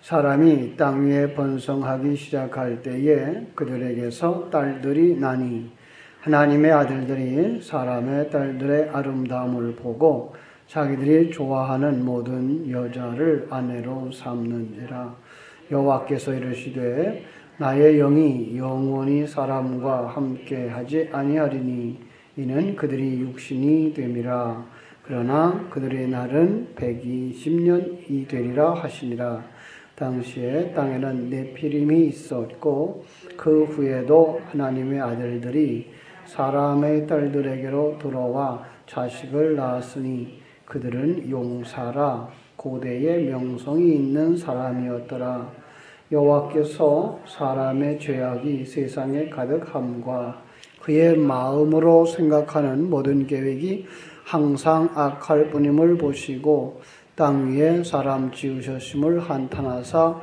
사람이 땅 위에 번성하기 시작할 때에 그들에게서 딸들이 나니 하나님의 아들들이 사람의 딸들의 아름다움을 보고 자기들이 좋아하는 모든 여자를 아내로 삼는지라. 여호와께서 이르시되 나의 영이 영원히 사람과 함께하지 아니하리니 이는 그들이 육신이 됨이라. 그러나 그들의 날은 120년이 되리라 하시니라. 당시에 땅에는 네피림이 있었고 그 후에도 하나님의 아들들이 사람의 딸들에게로 돌아와 자식을 낳았으니 그들은 용사라 고대의 명성이 있는 사람이었더라. 여호와께서 사람의 죄악이 세상에 가득함과 그의 마음으로 생각하는 모든 계획이 항상 악할 뿐임을 보시고 땅 위에 사람 지으셨음을 한탄하사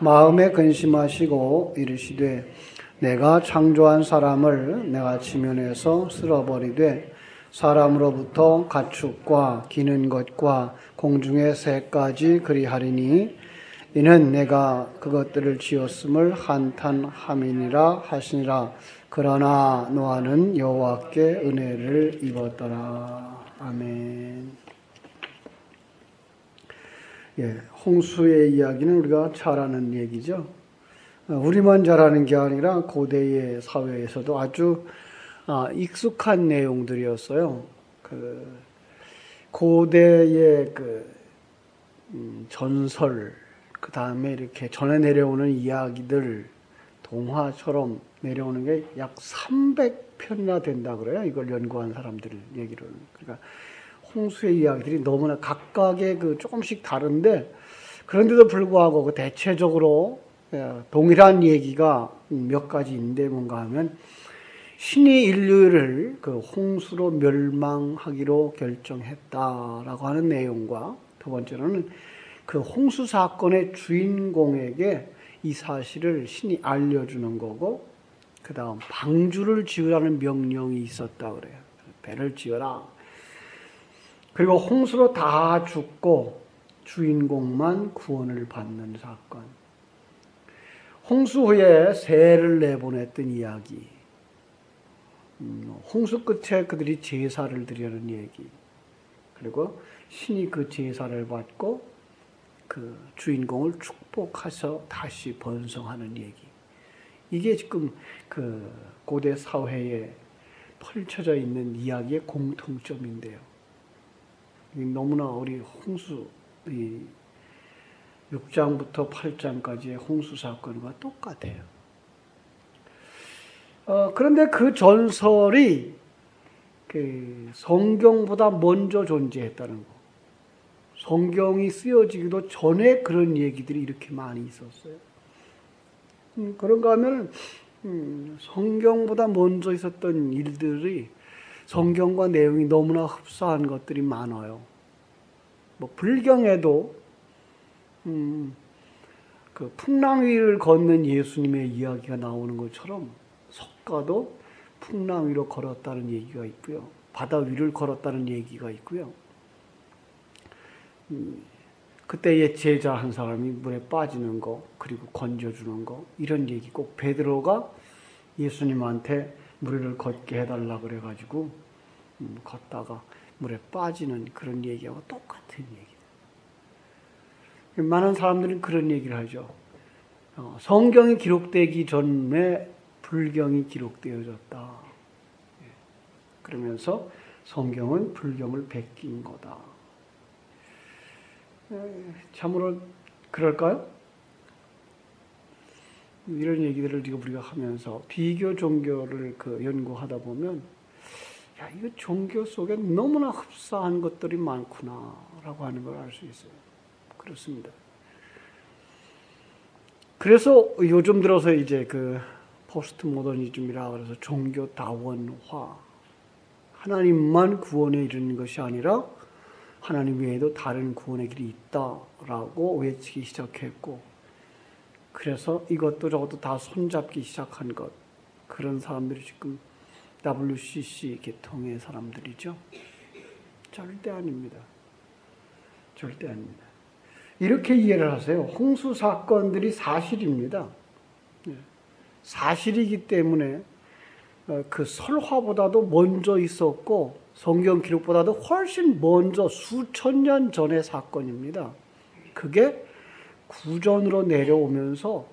마음에 근심하시고 이르시되 내가 창조한 사람을 내가 지면에서 쓸어버리되 사람으로부터 가축과 기는 것과 공중의 새까지 그리하리니 이는 내가 그것들을 지었음을 한탄함이니라 하시니라. 그러나 노아는 여호와께 은혜를 입었더라. 아멘. 홍수의 이야기는 우리가 잘 아는 얘기죠. 우리만 잘 아는 게 아니라 고대의 사회에서도 아주 익숙한 내용들이었어요. 고대의 전설, 그 다음에 이렇게 전해 내려오는 이야기들, 동화처럼 내려오는 게 약 300편이나 된다 그래요. 이걸 연구한 사람들 얘기를. 그러니까 홍수의 이야기들이 너무나 각각의 조금씩 다른데 그런데도 불구하고 대체적으로 동일한 얘기가 몇 가지 있는데 뭔가 하면 신이 인류를 홍수로 멸망하기로 결정했다라고 하는 내용과 두 번째로는 홍수 사건의 주인공에게 이 사실을 신이 알려주는 거고 그 다음 방주를 지으라는 명령이 있었다 그래요. 배를 지어라. 그리고 홍수로 다 죽고 주인공만 구원을 받는 사건. 홍수 후에 새를 내보냈던 이야기. 홍수 끝에 그들이 제사를 드리는 얘기. 그리고 신이 그 제사를 받고 그 주인공을 축복해서 다시 번성하는 얘기. 이게 지금 고대 사회에 펼쳐져 있는 이야기의 공통점인데요. 너무나 우리 홍수 6장부터 8장까지의 홍수 사건과 똑같아요. 그런데 그 전설이 성경보다 먼저 존재했다는 거. 성경이 쓰여지기도 전에 그런 얘기들이 이렇게 많이 있었어요. 그런가 하면 성경보다 먼저 있었던 일들이 성경과 내용이 너무나 흡사한 것들이 많아요. 불경에도 풍랑 위를 걷는 예수님의 이야기가 나오는 것처럼 석가도 풍랑 위로 걸었다는 얘기가 있고요. 바다 위를 걸었다는 얘기가 있고요. 그때의 제자 한 사람이 물에 빠지는 거, 그리고 건져주는 거, 이런 얘기. 꼭 베드로가 예수님한테 물을 걷게 해달라 그래가지고 걷다가 물에 빠지는 그런 얘기하고 똑같은 얘기. 많은 사람들은 그런 얘기를 하죠. 성경이 기록되기 전에 불경이 기록되어졌다. 그러면서 성경은 불경을 베낀 거다. 참으로 그럴까요? 이런 얘기들을 우리가 하면서 비교 종교를 연구하다 보면 이거 종교 속에 너무나 흡사한 것들이 많구나라고 하는 걸 알 수 있어요. 그렇습니다. 그래서 요즘 들어서 이제 포스트 모더니즘이라 그래서 종교 다원화, 하나님만 구원에 이르는 것이 아니라 하나님 외에도 다른 구원의 길이 있다라고 외치기 시작했고, 그래서 이것도 저것도 다 손잡기 시작한 것, 그런 사람들이 지금 WCC 계통의 사람들이죠. 절대 아닙니다. 절대 아닙니다. 이렇게 이해를 하세요. 홍수 사건들이 사실입니다. 사실이기 때문에 그 설화보다도 먼저 있었고 성경 기록보다도 훨씬 먼저 수천 년 전의 사건입니다. 그게 구전으로 내려오면서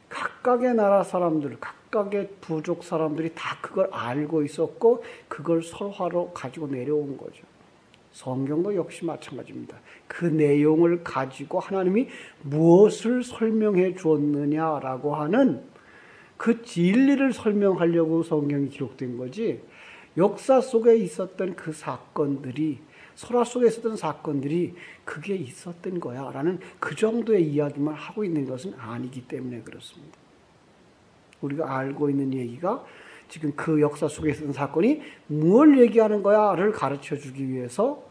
각각의 나라 사람들, 각각의 부족 사람들이 다 그걸 알고 있었고 그걸 설화로 가지고 내려온 거죠. 성경도 역시 마찬가지입니다. 그 내용을 가지고 하나님이 무엇을 설명해 주었느냐라고 하는 그 진리를 설명하려고 성경이 기록된 거지, 역사 속에 있었던 그 사건들이, 설화 속에 있었던 사건들이 그게 있었던 거야 라는 그 정도의 이야기만 하고 있는 것은 아니기 때문에 그렇습니다. 우리가 알고 있는 얘기가 지금 그 역사 속에 있었던 사건이 뭘 얘기하는 거야를 가르쳐 주기 위해서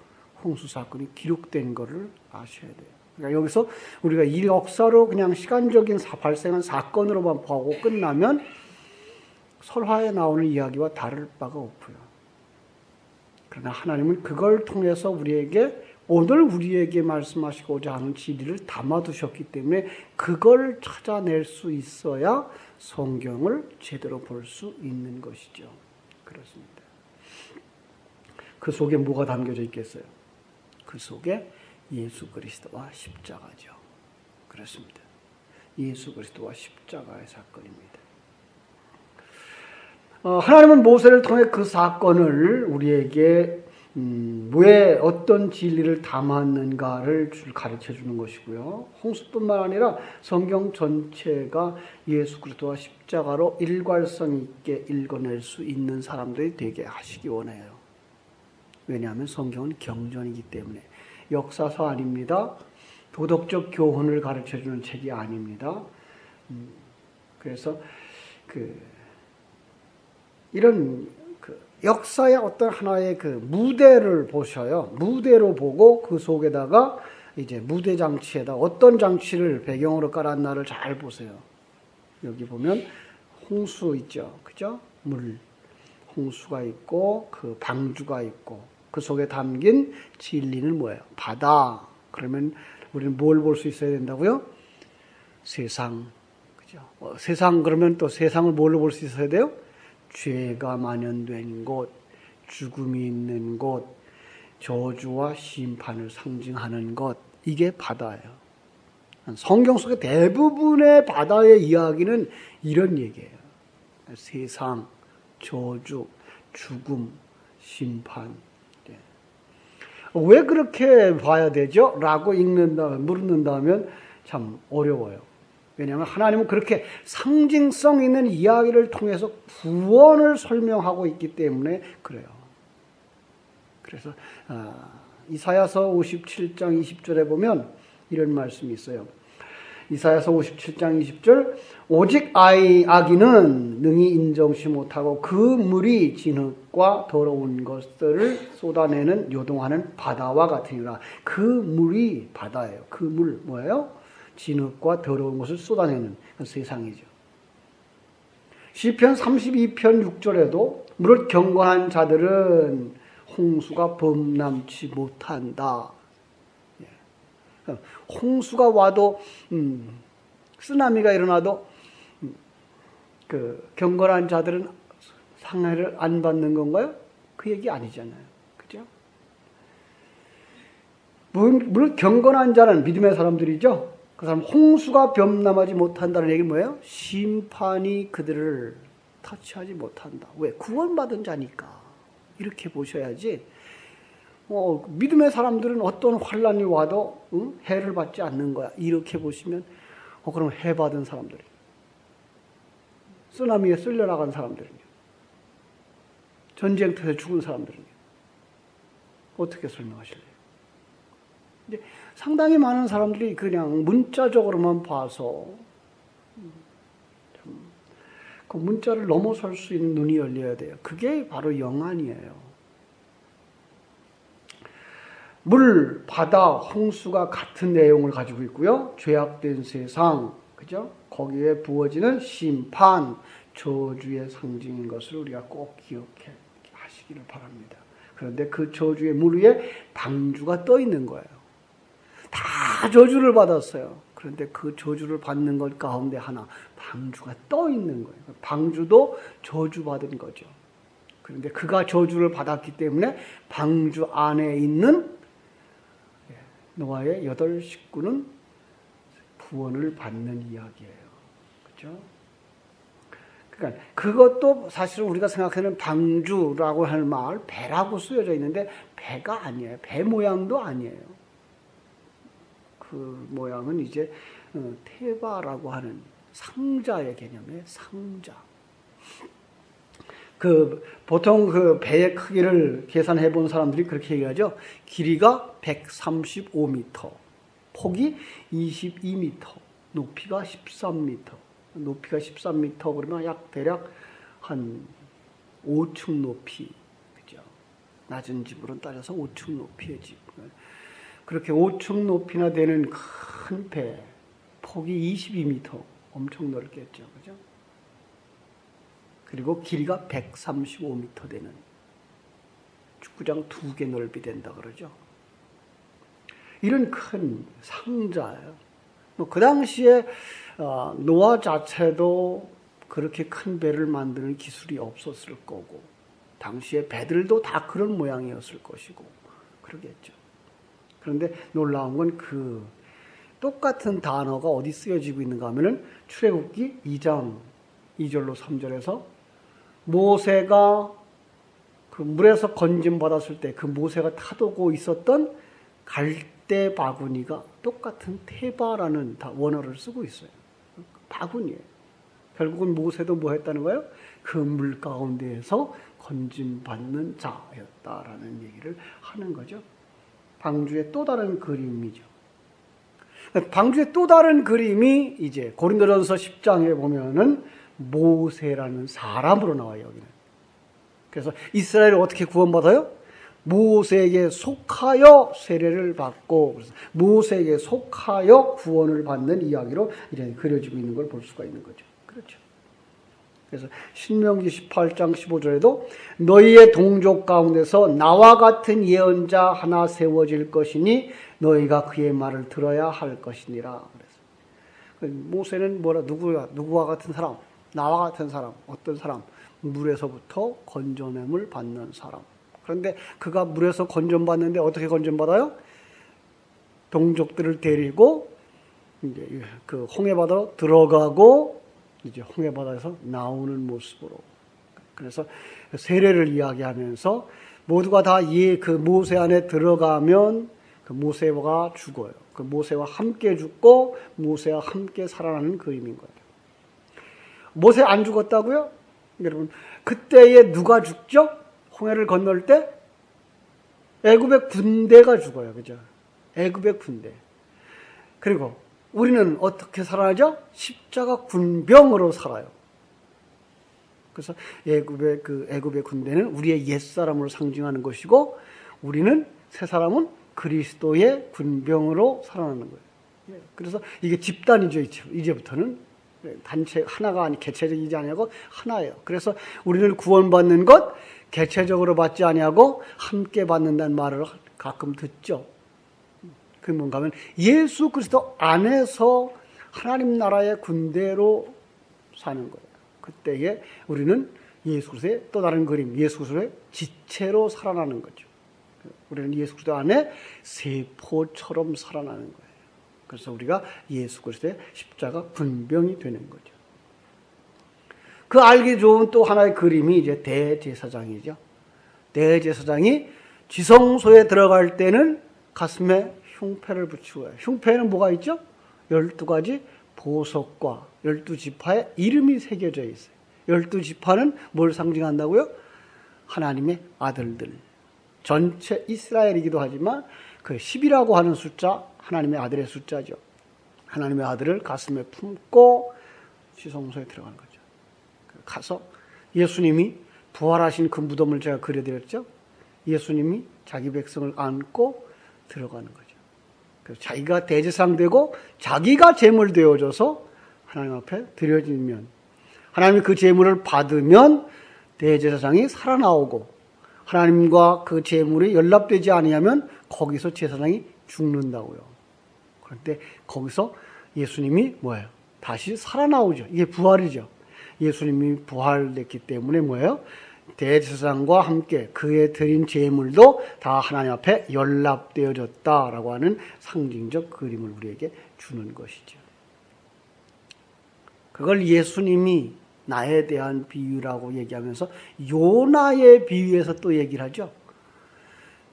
홍수 사건이 기록된 것을 아셔야 돼요. 그러니까 여기서 우리가 이 역사로 그냥 시간적인 발생한 사건으로만 보고 끝나면 설화에 나오는 이야기와 다를 바가 없고요. 그러나 하나님은 그걸 통해서 오늘 우리에게 말씀하시고자 하는 진리를 담아두셨기 때문에 그걸 찾아낼 수 있어야 성경을 제대로 볼 수 있는 것이죠. 그렇습니다. 그 속에 뭐가 담겨져 있겠어요? 그 속에 예수 그리스도와 십자가죠. 그렇습니다. 예수 그리스도와 십자가의 사건입니다. 하나님은 모세를 통해 그 사건을 우리에게 왜 어떤 진리를 담았는가를 가르쳐 주는 것이고요. 홍수뿐만 아니라 성경 전체가 예수 그리스도와 십자가로 일관성 있게 읽어낼 수 있는 사람들이 되게 하시기 원해요. 왜냐하면 성경은 경전이기 때문에. 역사서 아닙니다. 도덕적 교훈을 가르쳐 주는 책이 아닙니다. 그래서 이런 역사의 어떤 하나의 무대를 보셔요. 무대로 보고 그 속에다가 이제 무대 장치에다 어떤 장치를 배경으로 깔았나를 잘 보세요. 여기 보면 홍수 있죠. 그죠? 물. 홍수가 있고 그 방주가 있고 그 속에 담긴 진리는 뭐예요? 바다. 그러면 우리는 뭘 볼 수 있어야 된다고요? 세상. 그죠? 세상 그러면 또 세상을 뭘로 볼 수 있어야 돼요? 죄가 만연된 곳, 죽음이 있는 곳, 저주와 심판을 상징하는 것, 이게 바다예요. 성경 속의 대부분의 바다의 이야기는 이런 얘기예요. 세상, 저주, 죽음, 심판. 왜 그렇게 봐야 되죠? 라고 물는다면 참 어려워요. 왜냐하면 하나님은 그렇게 상징성 있는 이야기를 통해서 구원을 설명하고 있기 때문에 그래요. 그래서 이사야서 57장 20절에 보면 이런 말씀이 있어요. 이사야서 57장 20절 오직 악인은 능히 인정치 못하고 그 물이 진흙과 더러운 것들을 쏟아내는 요동하는 바다와 같으니라. 그 물이 바다예요. 그 물 뭐예요? 진흙과 더러운 것을 쏟아내는 세상이죠. 시편 32편 6절에도 무릇 경건한 자들은 홍수가 범람치 못한다. 홍수가 와도 쓰나미가 일어나도 그 경건한 자들은 상해를 안 받는 건가요? 그 얘기 아니잖아요. 그죠? 물론 경건한 자는 믿음의 사람들이죠. 그 사람 홍수가 범람하지 못한다는 얘기는 뭐예요? 심판이 그들을 터치하지 못한다. 왜? 구원받은 자니까. 이렇게 보셔야지. 믿음의 사람들은 어떤 환란이 와도 해를 받지 않는 거야. 이렇게 보시면 그럼 해 받은 사람들이, 쓰나미에 쓸려나간 사람들은요, 전쟁터에서 죽은 사람들은요, 어떻게 설명하실래요? 근데 상당히 많은 사람들이 그냥 문자적으로만 봐서 그 문자를 넘어설 수 있는 눈이 열려야 돼요. 그게 바로 영안이에요. 물, 바다, 홍수가 같은 내용을 가지고 있고요. 죄악된 세상, 그죠? 거기에 부어지는 심판, 저주의 상징인 것을 우리가 꼭 기억해 하시기를 바랍니다. 그런데 그 저주의 물 위에 방주가 떠 있는 거예요. 다 저주를 받았어요. 그런데 그 저주를 받는 것 가운데 하나, 방주가 떠 있는 거예요. 방주도 저주받은 거죠. 그런데 그가 저주를 받았기 때문에 방주 안에 있는 노아의 8 식구는 구원을 받는 이야기예요. 그렇죠? 그러니까 그것도 사실은 우리가 생각하는 방주라고 하는 말, 배라고 쓰여져 있는데 배가 아니에요. 배 모양도 아니에요. 그 모양은 이제 테바라고 하는 상자의 개념이에요. 상자. 보통 그 배의 크기를 계산해 본 사람들이 그렇게 얘기하죠. 길이가 135m, 폭이 22m, 높이가 13m. 높이가 13m 그러면 약 대략 한 5층 높이, 그죠? 낮은 집으로 따져서 5층 높이의 집. 그렇게 5층 높이나 되는 큰 배, 폭이 22m, 엄청 넓겠죠, 그죠? 그리고 길이가 135m 되는 축구장 2개 넓이 된다 그러죠. 이런 큰 상자예요. 그 당시에 노아 자체도 그렇게 큰 배를 만드는 기술이 없었을 거고, 당시에 배들도 다 그런 모양이었을 것이고 그러겠죠. 그런데 놀라운 건 그 똑같은 단어가 어디 쓰여지고 있는가 하면은 출애굽기 2장 2절로 3절에서 모세가 그 물에서 건짐 받았을 때 그 모세가 타두고 있었던 갈대 바구니가 똑같은 테바라는 원어를 쓰고 있어요. 바구니예요. 결국은 모세도 뭐 했다는 거예요? 그 물 가운데에서 건짐 받는 자였다라는 얘기를 하는 거죠. 방주의 또 다른 그림이죠. 방주의 또 다른 그림이 이제 고린도전서 10장에 보면은 모세라는 사람으로 나와요, 여기는. 그래서 이스라엘이 어떻게 구원받아요? 모세에게 속하여 세례를 받고, 그래서 모세에게 속하여 구원을 받는 이야기로 이렇게 그려지고 있는 걸 볼 수가 있는 거죠. 그렇죠. 그래서 신명기 18장 15절에도 너희의 동족 가운데서 나와 같은 예언자 하나 세워질 것이니 너희가 그의 말을 들어야 할 것이니라. 그래서 모세는 누구와 같은 사람? 나와 같은 사람. 어떤 사람? 물에서부터 건져냄을 받는 사람. 그런데 그가 물에서 건져받는데 어떻게 건져받아요? 동족들을 데리고 이제 그 홍해바다로 들어가고 이제 홍해바다에서 나오는 모습으로. 그래서 세례를 이야기하면서 모두가 다 그 모세 안에 들어가면 그 모세가 죽어요. 그 모세와 함께 죽고 모세와 함께 살아나는 그림인 거예요. 모세 안 죽었다고요? 여러분, 그때에 누가 죽죠? 홍해를 건널 때 애굽의 군대가 죽어요. 그죠? 애굽의 군대. 그리고 우리는 어떻게 살아나죠? 십자가 군병으로 살아요. 그래서 애굽의 군대는 우리의 옛사람으로 상징하는 것이고, 우리는 새 사람은 그리스도의 군병으로 살아나는 거예요. 그래서 이게 집단이죠. 이제부터는 단체 하나가 아니 개체적이지 아니하고 하나예요. 그래서 우리는 구원받는 것 개체적으로 받지 아니하고 함께 받는다는 말을 가끔 듣죠. 그게 뭔가 하면 예수 그리스도 안에서 하나님 나라의 군대로 사는 거예요. 그때에 우리는 예수 그리스도의 또 다른 그림, 예수 그리스도의 지체로 살아나는 거죠. 우리는 예수 그리스도 안에 세포처럼 살아나는 거예요. 그래서 우리가 예수 그리스도의 십자가 군병이 되는 거죠. 그 알기 좋은 또 하나의 그림이 이제 대제사장이죠. 대제사장이 지성소에 들어갈 때는 가슴에 흉패를 붙이고요. 흉패에는 뭐가 있죠? 12가지 보석과 12지파의 이름이 새겨져 있어요. 12지파는 뭘 상징한다고요? 하나님의 아들들. 전체 이스라엘이기도 하지만 그 10이라고 하는 숫자, 하나님의 아들의 숫자죠. 하나님의 아들을 가슴에 품고 지성소에 들어가는 거죠. 가서 예수님이 부활하신 그 무덤을 제가 그려드렸죠. 예수님이 자기 백성을 안고 들어가는 거죠. 그래서 자기가 대제사장 되고 자기가 제물 되어져서 하나님 앞에 드려지면, 하나님이 그 제물을 받으면 대제사장이 살아나오고, 하나님과 그 제물이 연락되지 아니하면 거기서 제사장이 죽는다고요. 그런데 거기서 예수님이 뭐예요? 다시 살아나오죠. 이게 부활이죠. 예수님이 부활됐기 때문에 뭐예요? 대제사장과 함께 그의 드린 제물도 다 하나님 앞에 연락되어졌다라고 하는 상징적 그림을 우리에게 주는 것이죠. 그걸 예수님이 나에 대한 비유라고 얘기하면서 요나의 비유에서 또 얘기를 하죠.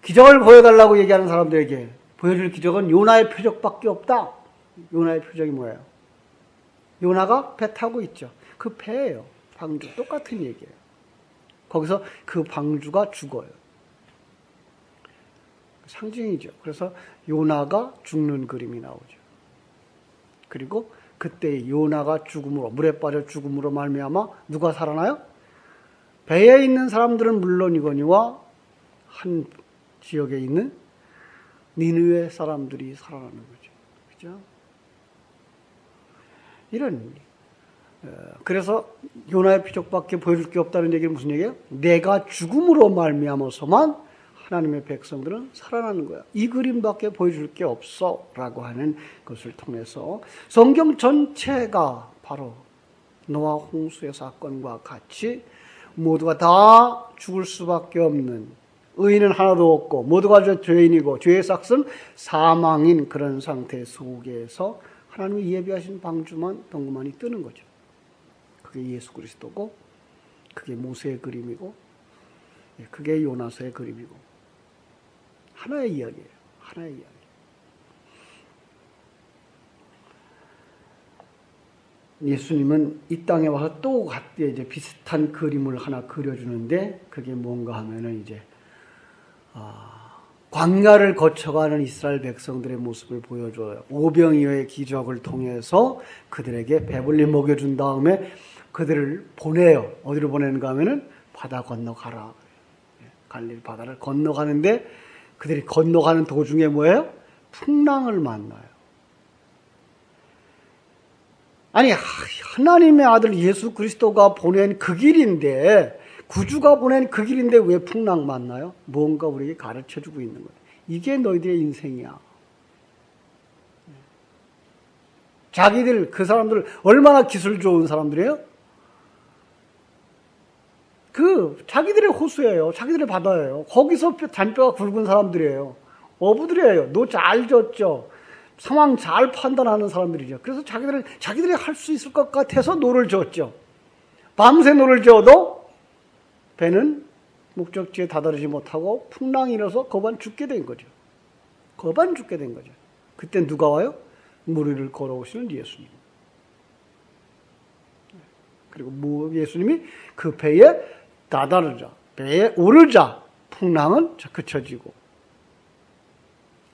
기적을 보여달라고 얘기하는 사람들에게 보여줄 기적은 요나의 표적밖에 없다. 요나의 표적이 뭐예요? 요나가 배 타고 있죠. 그 배예요. 방주. 똑같은 얘기예요. 거기서 그 방주가 죽어요. 상징이죠. 그래서 요나가 죽는 그림이 나오죠. 그리고 그때 요나가 죽음으로, 물에 빠져 죽음으로 말미암아 누가 살아나요? 배에 있는 사람들은 물론이거니와 한 지역에 있는 니느웨 사람들이 살아나는 거죠. 그죠? 이런, 그래서 요나의 표적밖에 보여줄 게 없다는 얘기는 무슨 얘기예요? 내가 죽음으로 말미암아서만 하나님의 백성들은 살아나는 거야. 이 그림밖에 보여줄 게 없어 라고 하는 것을 통해서 성경 전체가 바로 노아 홍수의 사건과 같이 모두가 다 죽을 수밖에 없는, 의인은 하나도 없고 모두가 죄인이고 죄의 삭은 사망인 그런 상태 속에서 하나님이 예비하신 방주만 덩그머니 뜨는 거죠. 그게 예수 그리스도고, 그게 모세의 그림이고, 그게 요나서의 그림이고, 하나의 이야기예요. 하나의 이야기. 예수님은 이 땅에 와서 또 이제 비슷한 그림을 하나 그려주는데, 그게 뭔가 하면은 이제 광야를 거쳐가는 이스라엘 백성들의 모습을 보여줘요. 오병이어의 기적을 통해서 그들에게 배불리 먹여준 다음에 그들을 보내요. 어디로 보내는가 하면은 바다 건너가라. 갈릴 바다를 건너가는데 그들이 건너가는 도중에 뭐예요? 풍랑을 만나요. 아니, 하나님의 아들 예수 그리스도가 보낸 그 길인데, 구주가 보낸 그 길인데 왜 풍랑 만나요? 뭔가 우리에게 가르쳐주고 있는 거예요. 이게 너희들의 인생이야. 자기들, 그 사람들 얼마나 기술 좋은 사람들이에요? 자기들의 호수예요. 자기들의 바다예요. 거기서 잔뼈가 굵은 사람들이에요. 어부들이에요. 노 잘 졌죠. 상황 잘 판단하는 사람들이죠. 그래서 자기들이 할 수 있을 것 같아서 노를 졌죠. 밤새 노를 저어도 배는 목적지에 다다르지 못하고 풍랑이 일어서 거반 죽게 된 거죠. 거반 죽게 된 거죠. 그때 누가 와요? 물 위를 걸어오시는 예수님. 그리고 예수님이 그 배에 다다르자, 배에 오르자 풍랑은 그쳐지고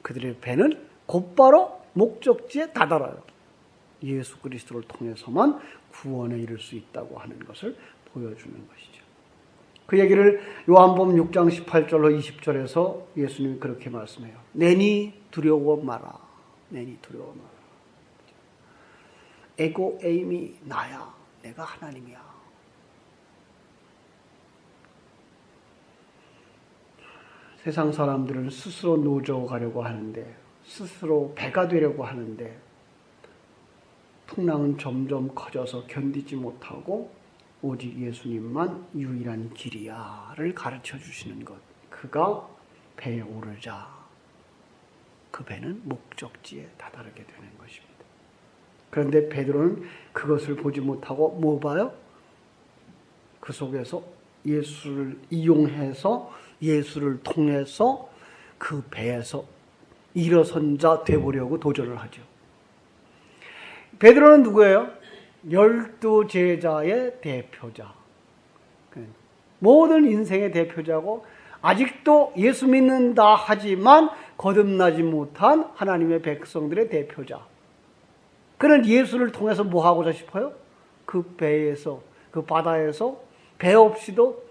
그들의 배는 곧바로 목적지에 다다라요. 예수 그리스도를 통해서만 구원에 이를 수 있다고 하는 것을 보여주는 것이죠. 그 얘기를 요한복음 6장 18절로 20절에서 예수님이 그렇게 말씀해요. 내니 두려워 마라. 내니 두려워 마라. 에고 에임이 나야. 내가 하나님이야. 세상 사람들은 스스로 노져 가려고 하는데, 스스로 배가 되려고 하는데, 풍랑은 점점 커져서 견디지 못하고 오직 예수님만 유일한 길이야를 가르쳐 주시는 것. 그가 배에 오르자 그 배는 목적지에 다다르게 되는 것입니다. 그런데 베드로는 그것을 보지 못하고 뭐 봐요? 그 속에서 예수를 이용해서 예수를 통해서 그 배에서 일어선 자 되보려고 도전을 하죠. 베드로는 누구예요? 12 제자의 대표자. 모든 인생의 대표자고 아직도 예수 믿는다 하지만 거듭나지 못한 하나님의 백성들의 대표자. 그는 예수를 통해서 뭐 하고자 싶어요? 그 배에서, 그 바다에서 배 없이도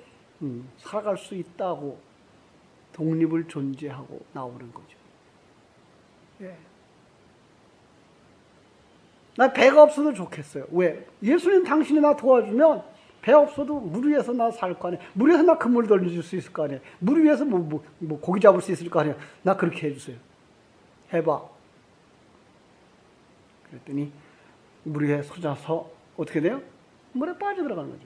살아갈 수 있다고 독립을 존재하고 나오는 거죠. 예. 나 배가 없어도 좋겠어요. 왜? 예수님 당신이 나 도와주면 배 없어도 물 위에서 나 살 거 아니에요. 물 위에서 나 그물 돌려줄 수 있을 거 아니에요. 물 위에서 뭐 고기 잡을 수 있을 거 아니에요. 나 그렇게 해주세요. 해봐. 그랬더니 물에 솟아서 어떻게 돼요? 물에 빠져들어가는 거죠.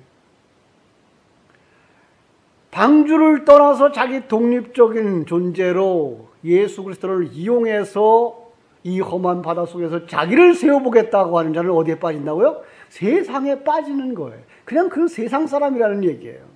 방주를 떠나서 자기 독립적인 존재로 예수 그리스도를 이용해서 이 험한 바다 속에서 자기를 세워보겠다고 하는 자는 어디에 빠진다고요? 세상에 빠지는 거예요. 그냥 그 세상 사람이라는 얘기예요.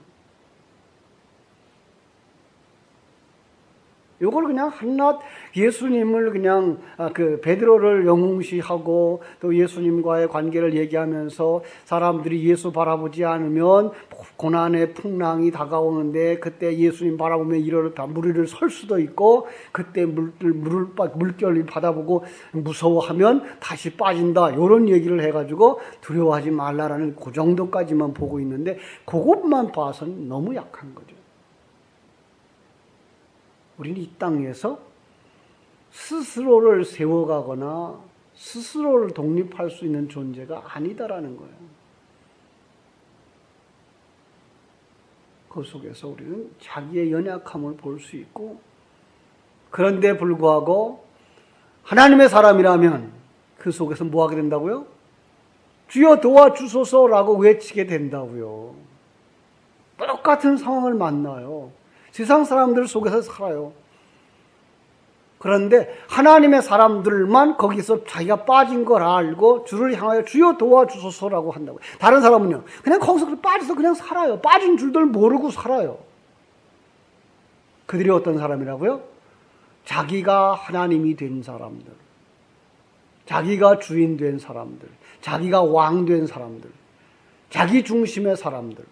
요걸 그냥 한낱 예수님을 그냥 그 베드로를 영웅시하고 또 예수님과의 관계를 얘기하면서 사람들이 예수 바라보지 않으면 고난의 풍랑이 다가오는데 그때 예수님 바라보면 무리를 설 수도 있고 그때 물결이 받아보고 무서워하면 다시 빠진다. 이런 얘기를 해가지고 두려워하지 말라라는 그 정도까지만 보고 있는데 그것만 봐서는 너무 약한 거죠. 우리는 이 땅에서 스스로를 세워가거나 스스로를 독립할 수 있는 존재가 아니다라는 거예요. 그 속에서 우리는 자기의 연약함을 볼 수 있고 그런데 불구하고 하나님의 사람이라면 그 속에서 뭐 하게 된다고요? 주여 도와주소서라고 외치게 된다고요. 똑같은 상황을 만나요. 세상 사람들 속에서 살아요. 그런데 하나님의 사람들만 거기서 자기가 빠진 걸 알고 주를 향하여 주여 도와주소서라고 한다고요. 다른 사람은요. 그냥 거기서 빠져서 그냥 살아요. 빠진 줄들 모르고 살아요. 그들이 어떤 사람이라고요? 자기가 하나님이 된 사람들. 자기가 주인 된 사람들. 자기가 왕 된 사람들. 자기 중심의 사람들.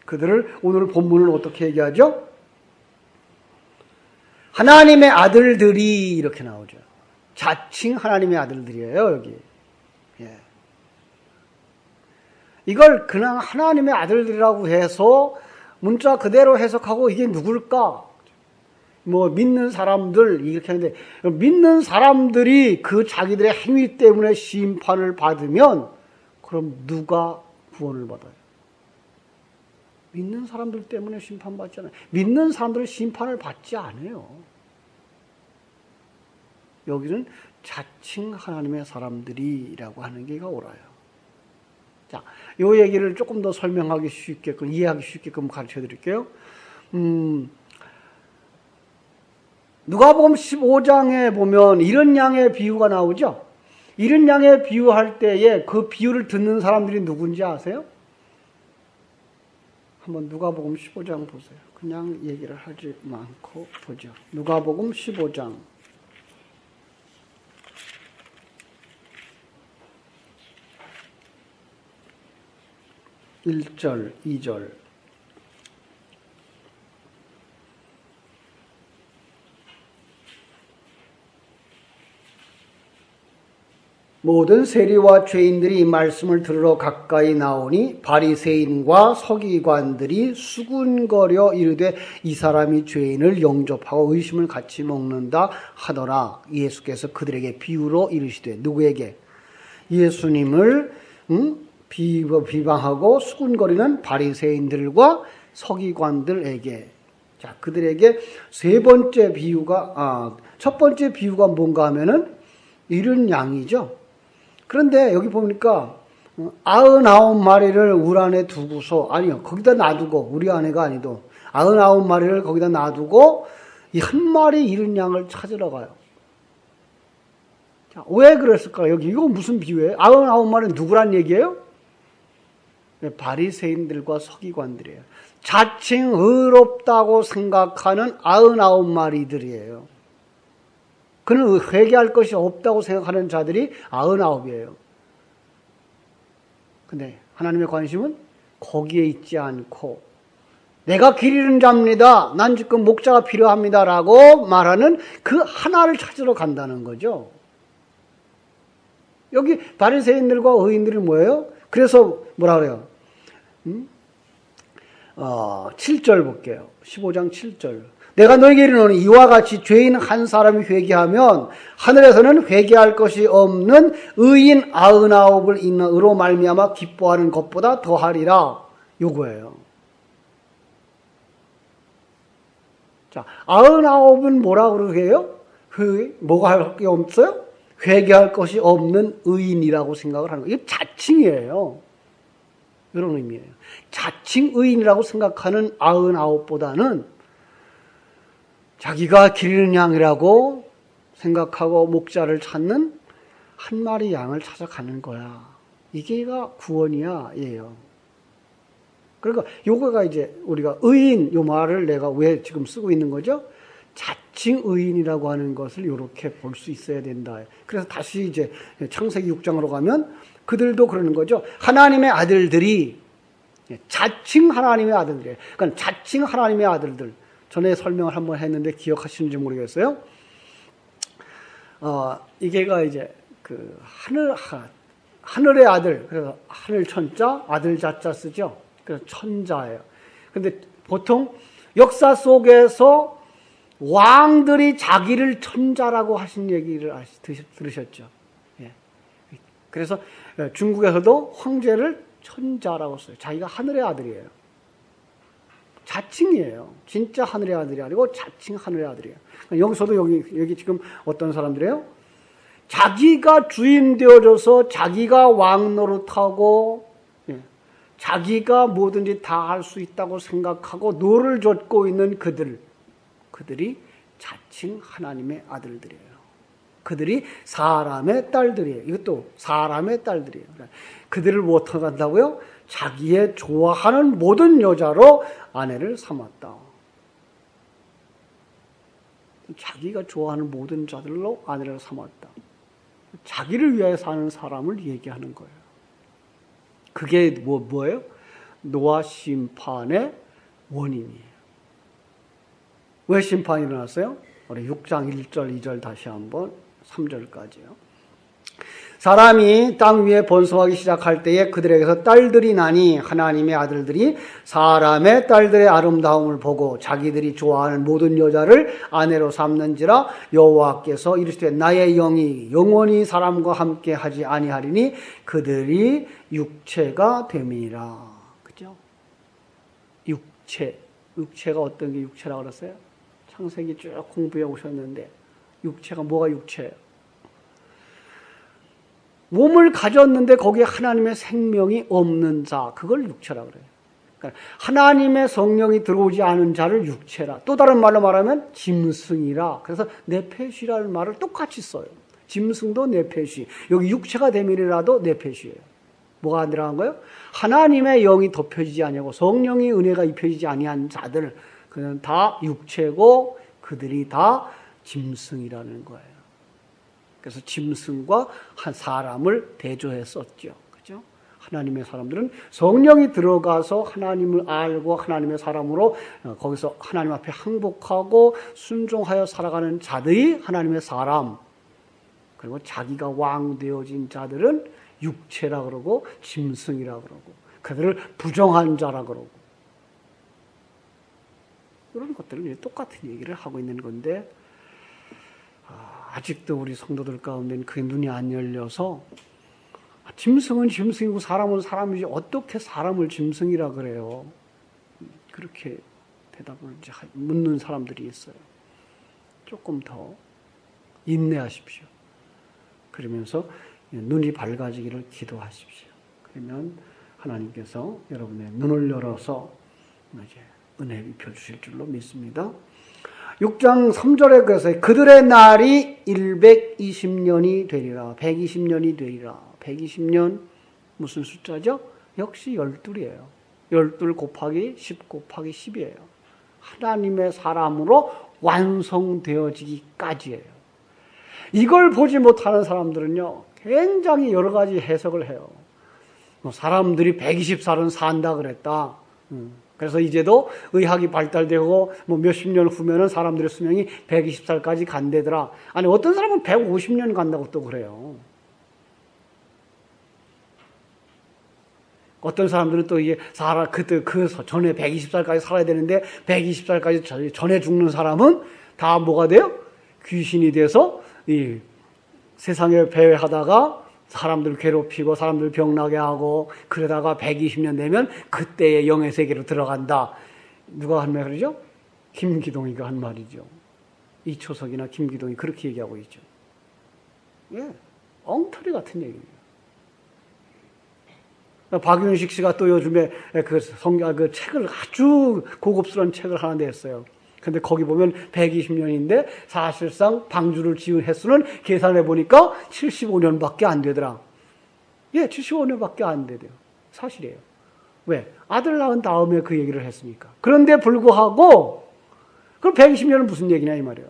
그들을 오늘 본문은 어떻게 얘기하죠? 하나님의 아들들이 이렇게 나오죠. 자칭 하나님의 아들들이에요, 여기. 예. 이걸 그냥 하나님의 아들들이라고 해서 문자 그대로 해석하고 이게 누굴까? 뭐 믿는 사람들 이렇게 하는데 믿는 사람들이 그 자기들의 행위 때문에 심판을 받으면 그럼 누가 구원을 받아요? 믿는 사람들 때문에 심판받지 않아요. 믿는 사람들은 심판을 받지 않아요. 여기는 자칭 하나님의 사람들이라고 하는 게 옳아요. 자, 이 얘기를 조금 더 설명하기 쉽게끔, 이해하기 쉽게끔 가르쳐 드릴게요. 누가복음 15장에 보면 이른 양의 비유가 나오죠? 이른 양의 비유할 때에 그 비유를 듣는 사람들이 누군지 아세요? 한번 누가복음 15장 보세요. 그냥 얘기를 하지 않고 보죠. 누가복음 15장 1절, 2절. 모든 세리와 죄인들이 이 말씀을 들으러 가까이 나오니 바리새인과 서기관들이 수군거려 이르되 이 사람이 죄인을 영접하고 의심을 같이 먹는다 하더라. 예수께서 그들에게 비유로 이르시되 누구에게? 예수님을 비방하고 수군거리는 바리새인들과 서기관들에게. 자, 그들에게 세 번째 비유가 첫 번째 비유가 뭔가 하면은 이른 양이죠. 그런데 여기 보니까 99마리를 울 안에 두고서, 아니요, 거기다 놔두고, 우리 아내가 아니도 99마리를 거기다 놔두고 이 한 마리 잃은 양을 찾으러 가요. 자, 왜 그랬을까요? 여기 이거 무슨 비유예요? 99마리는 누구란 얘기예요? 바리새인들과 서기관들이에요. 자칭 의롭다고 생각하는 99마리들이에요. 그는 회개할 것이 없다고 생각하는 자들이 99이에요. 근데 하나님의 관심은 거기에 있지 않고 내가 길 잃은 자입니다. 난 지금 목자가 필요합니다. 라고 말하는 그 하나를 찾으러 간다는 거죠. 여기 바리새인들과 의인들이 뭐예요? 그래서 뭐라 그래요? 7절 볼게요. 15장 7절. 내가 너에게 이르노니 이와 같이 죄인 한 사람이 회개하면 하늘에서는 회개할 것이 없는 의인 99을 인으로 말미암아 기뻐하는 것보다 더하리라. 요거예요. 자, 99은 뭐라고 그러게요? 뭐가 할 게 없어요? 회개할 것이 없는 의인이라고 생각을 하는 거예요. 이게 자칭이에요. 이런 의미예요. 자칭 의인이라고 생각하는 99보다는 자기가 기르는 양이라고 생각하고 목자를 찾는 한 마리 양을 찾아가는 거야. 이게가 구원이야, 얘요. 그러니까 요거가 이제 우리가 의인, 요 말을 내가 왜 지금 쓰고 있는 거죠? 자칭 의인이라고 하는 것을 이렇게 볼 수 있어야 된다. 그래서 다시 이제 창세기 6장으로 가면 그들도 그러는 거죠. 하나님의 아들들이 자칭 하나님의 아들들이에요. 그러니까 자칭 하나님의 아들들. 전에 설명을 한번 했는데 기억하시는지 모르겠어요. 이게가 이제 그 하늘의 아들, 그래서 하늘 천자, 아들 자자 쓰죠. 그래서 천자예요. 근데 보통 역사 속에서 왕들이 자기를 천자라고 하신 얘기를 들으셨죠. 예. 그래서 중국에서도 황제를 천자라고 써요. 자기가 하늘의 아들이에요. 자칭이에요. 진짜 하늘의 아들이 아니고 자칭 하늘의 아들이에요. 여기서도 여기 지금 어떤 사람들이에요? 자기가 주인 되어줘서 자기가 왕 노릇하고 자기가 뭐든지 다 할 수 있다고 생각하고 노를 젓고 있는 그들이 자칭 하나님의 아들들이에요. 그들이 사람의 딸들이에요. 이것도 사람의 딸들이에요. 그들을 어떻게 한다고요? 자기의 좋아하는 모든 여자로 아내를 삼았다. 자기가 좋아하는 모든 자들로 아내를 삼았다. 자기를 위하여 사는 사람을 얘기하는 거예요. 그게 뭐예요? 노아 심판의 원인이에요. 왜 심판이 일어났어요? 우리 6장 1절, 2절 다시 한번 3절까지요. 사람이 땅 위에 번성하기 시작할 때에 그들에게서 딸들이 나니 하나님의 아들들이 사람의 딸들의 아름다움을 보고 자기들이 좋아하는 모든 여자를 아내로 삼는지라 여호와께서 이르시되 나의 영이 영원히 사람과 함께 하지 아니하리니 그들이 육체가 됨이니라. 그죠? 육체가 어떤 게 육체라고 그랬어요? 창세기 쭉 공부해 오셨는데 육체가 뭐가 육체예요? 몸을 가졌는데 거기에 하나님의 생명이 없는 자, 그걸 육체라고 그래요. 그러니까 하나님의 성령이 들어오지 않은 자를 육체라. 또 다른 말로 말하면 짐승이라. 그래서 네페시라는 말을 똑같이 써요. 짐승도 네페시. 여기 육체가 되밀이라도 네페시예요. 뭐가 안 들어간 거예요? 하나님의 영이 덮여지지 아니하고 성령의 은혜가 입혀지지 아니한 자들, 그는 다 육체고 그들이 다 짐승이라는 거예요. 그래서 짐승과 한 사람을 대조했었죠. 그죠? 하나님의 사람들은 성령이 들어가서 하나님을 알고 하나님의 사람으로 거기서 하나님 앞에 항복하고 순종하여 살아가는 자들이 하나님의 사람. 그리고 자기가 왕 되어진 자들은 육체라 그러고 짐승이라 그러고 그들을 부정한 자라 그러고 이런 것들은 똑같은 얘기를 하고 있는 건데 아직도 우리 성도들 가운데는 그게 눈이 안 열려서 짐승은 짐승이고 사람은 사람이지 어떻게 사람을 짐승이라 그래요? 그렇게 대답을 이제 묻는 사람들이 있어요. 조금 더 인내하십시오. 그러면서 눈이 밝아지기를 기도하십시오. 그러면 하나님께서 여러분의 눈을 열어서 이제 은혜 입혀주실 줄로 믿습니다. 6장 3절에 그래서 그들의 날이 120년이 되리라. 120년이 되리라. 120년 무슨 숫자죠? 역시 12이에요. 12 곱하기 10 곱하기 10이에요. 하나님의 사람으로 완성되어지기까지예요. 이걸 보지 못하는 사람들은요. 굉장히 여러 가지 해석을 해요. 사람들이 120살은 산다 그랬다. 그래서 이제도 의학이 발달되고 몇십 년 후면은 사람들의 수명이 120살까지 간대더라. 아니 어떤 사람은 150년 간다고 또 그래요. 어떤 사람들은 또 이게 그 전에 120살까지 살아야 되는데 120살까지 전에 죽는 사람은 다 뭐가 돼요? 귀신이 돼서 이 세상에 배회하다가 사람들 괴롭히고 사람들 병나게 하고 그러다가 120년 되면 그때의 영의 세계로 들어간다. 누가 한 말이죠? 김기동이가 한 말이죠. 이초석이나 김기동이 그렇게 얘기하고 있죠. 예, 엉터리 같은 얘기예요. 박윤식 씨가 또 요즘에 그 책을 아주 고급스러운 책을 하나 냈어요. 근데 거기 보면 120년인데 사실상 방주를 지은 횟수는 계산해 보니까 75년밖에 안 되더라. 예, 75년밖에 안 되대요. 사실이에요. 왜? 아들 낳은 다음에 그 얘기를 했으니까. 그런데 불구하고 그럼 120년은 무슨 얘기냐 이 말이에요.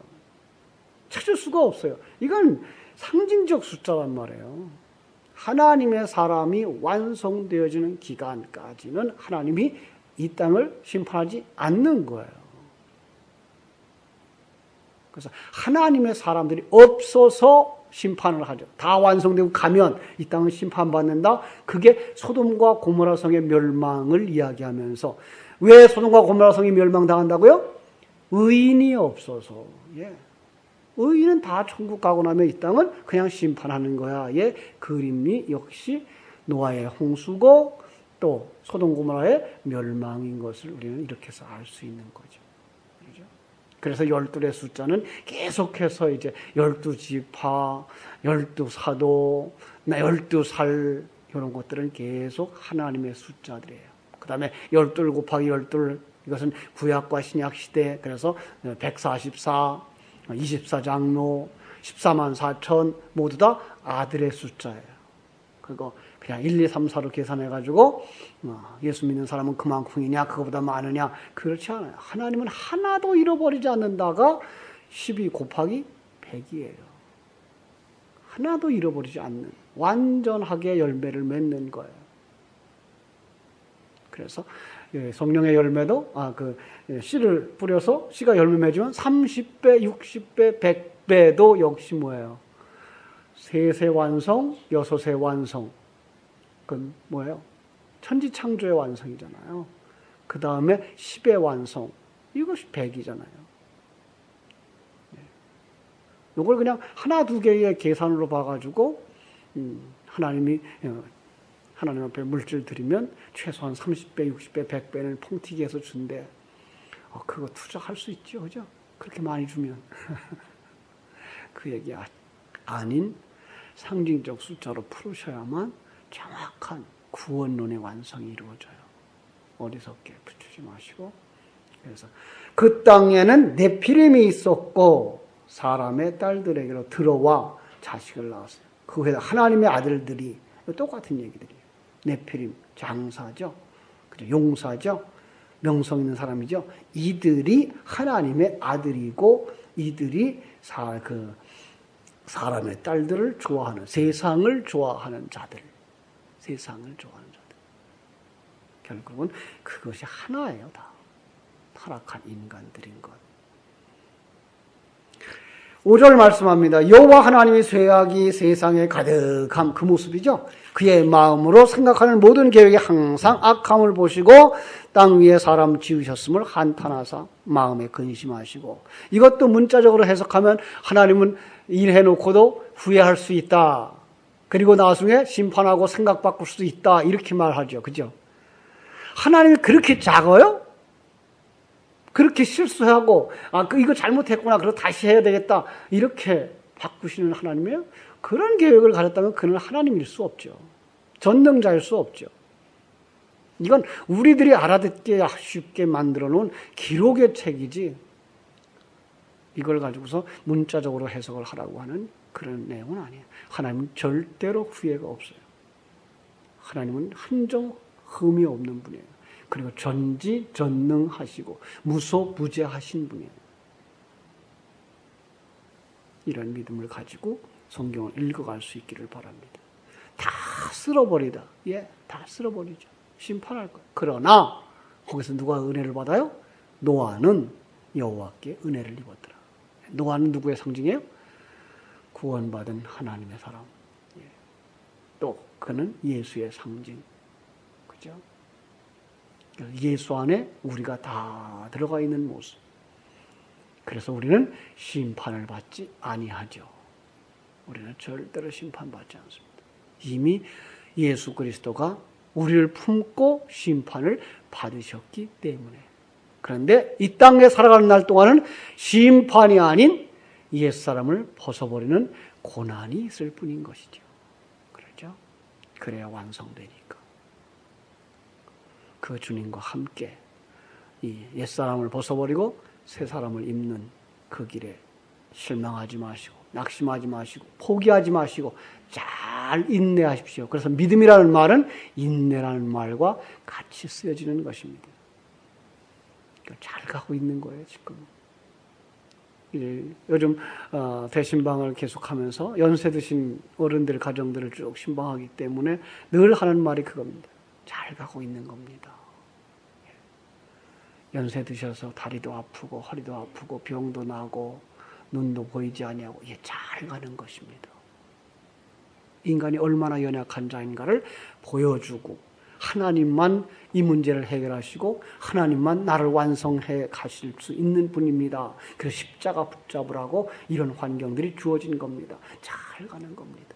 찾을 수가 없어요. 이건 상징적 숫자란 말이에요. 하나님의 사람이 완성되어지는 기간까지는 하나님이 이 땅을 심판하지 않는 거예요. 그래서 하나님의 사람들이 없어서 심판을 하죠. 다 완성되고 가면 이 땅은 심판받는다. 그게 소돔과 고모라 성의 멸망을 이야기하면서 왜 소돔과 고모라 성이 멸망당한다고요? 의인이 없어서. 예. 의인은 다 천국 가고 나면 이 땅은 그냥 심판하는 거야. 예. 그림이 역시 노아의 홍수고 또 소돔 고모라의 멸망인 것을 우리는 이렇게 해서 알 수 있는 거죠. 그래서 12의 숫자는 계속해서 이제 12지파, 12사도, 12살 이런 것들은 계속 하나님의 숫자들이에요. 그 다음에 12 곱하기 12 이것은 구약과 신약 시대 그래서 144, 24장로, 14만 4천 모두 다 아들의 숫자예요. 그거 그냥 1, 2, 3, 4로 계산해가지고 예수 믿는 사람은 그만큼이냐 그거보다 많으냐 그렇지 않아요. 하나님은 하나도 잃어버리지 않는다가 12 곱하기 100이에요. 하나도 잃어버리지 않는 완전하게 열매를 맺는 거예요. 그래서 성령의 열매도 씨를 뿌려서 씨가 열매 맺으면 30배, 60배, 100배도 역시 뭐예요? 셋의 완성, 여섯의 완성. 그건 뭐예요? 천지창조의 완성이잖아요. 그 다음에 10의 완성. 이것이 100이잖아요. 이걸 그냥 하나, 두 개의 계산으로 봐가지고, 하나님 앞에 물질 드리면 최소한 30배, 60배, 100배는 펑튀기해서 준대. 그거 투자할 수 있죠. 그죠? 그렇게 많이 주면. 그 얘기 아닌 상징적 숫자로 풀으셔야만 정확한 구원론의 완성이 이루어져요. 어리석게 붙이지 마시고. 그래서 그 땅에는 네피림이 있었고 사람의 딸들에게로 들어와 자식을 낳았어요. 그 후에 하나님의 아들들이 똑같은 얘기들이에요. 네피림 장사죠. 용사죠. 명성 있는 사람이죠. 이들이 하나님의 아들이고 이들이 사람의 딸들을 좋아하는 세상을 좋아하는 자들. 세상을 좋아하는 자들. 결국은 그것이 하나예요. 다. 타락한 인간들인 것. 5절 말씀합니다. 여호와 하나님의 죄악이 세상에 가득한 그 모습이죠. 그의 마음으로 생각하는 모든 계획이 항상 악함을 보시고 땅 위에 사람 지으셨음을 한탄하사 마음에 근심하시고. 이것도 문자적으로 해석하면 하나님은 일해놓고도 후회할 수 있다. 그리고 나중에 심판하고 생각 바꿀 수도 있다. 이렇게 말하죠. 그죠? 하나님이 그렇게 작아요? 그렇게 실수하고 이거 잘못했구나. 그래서 다시 해야 되겠다. 이렇게 바꾸시는 하나님이에요? 그런 계획을 가졌다면 그는 하나님일 수 없죠. 전능자일 수 없죠. 이건 우리들이 알아듣기 쉽게 만들어 놓은 기록의 책이지 이걸 가지고서 문자적으로 해석을 하라고 하는 그런 내용은 아니에요. 하나님은 절대로 후회가 없어요. 하나님은 한정 흠이 없는 분이에요. 그리고 전지전능하시고 무소부재하신 분이에요. 이런 믿음을 가지고 성경을 읽어갈 수 있기를 바랍니다. 다 쓸어버리다. 예, 다 쓸어버리죠. 심판할 거예요. 그러나 거기서 누가 은혜를 받아요? 노아는 여호와께 은혜를 입었더라. 노아는 누구의 상징이에요? 구원받은 하나님의 사람. 예. 또 그는 예수의 상징. 그죠? 예수 안에 우리가 다 들어가 있는 모습. 그래서 우리는 심판을 받지 아니하죠. 우리는 절대로 심판받지 않습니다. 이미 예수 그리스도가 우리를 품고 심판을 받으셨기 때문에. 그런데 이 땅에 살아가는 날 동안은 심판이 아닌 옛사람을 벗어버리는 고난이 있을 뿐인 것이죠. 그렇죠? 그래야 완성되니까. 그 주님과 함께 이 옛사람을 벗어버리고 새사람을 입는 그 길에 실망하지 마시고 낙심하지 마시고 포기하지 마시고 잘 인내하십시오. 그래서 믿음이라는 말은 인내라는 말과 같이 쓰여지는 것입니다. 잘 가고 있는 거예요, 지금. 요즘 대신방을 계속하면서 연세 드신 어른들 가정들을 쭉 신방하기 때문에 늘 하는 말이 그겁니다. 잘 가고 있는 겁니다. 연세 드셔서 다리도 아프고 허리도 아프고 병도 나고 눈도 보이지 아니하고 잘 가는 것입니다. 인간이 얼마나 연약한 자인가를 보여주고 하나님만 이 문제를 해결하시고 하나님만 나를 완성해 가실 수 있는 분입니다. 그래서 십자가 붙잡으라고 이런 환경들이 주어진 겁니다. 잘 가는 겁니다.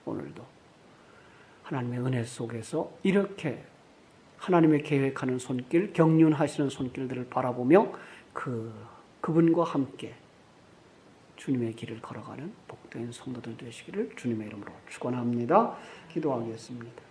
오늘도 하나님의 은혜 속에서 이렇게 하나님의 계획하는 손길, 경륜하시는 손길들을 바라보며 그분과 함께 주님의 길을 걸어가는 복된 성도들 되시기를 주님의 이름으로 축원합니다. 기도하겠습니다.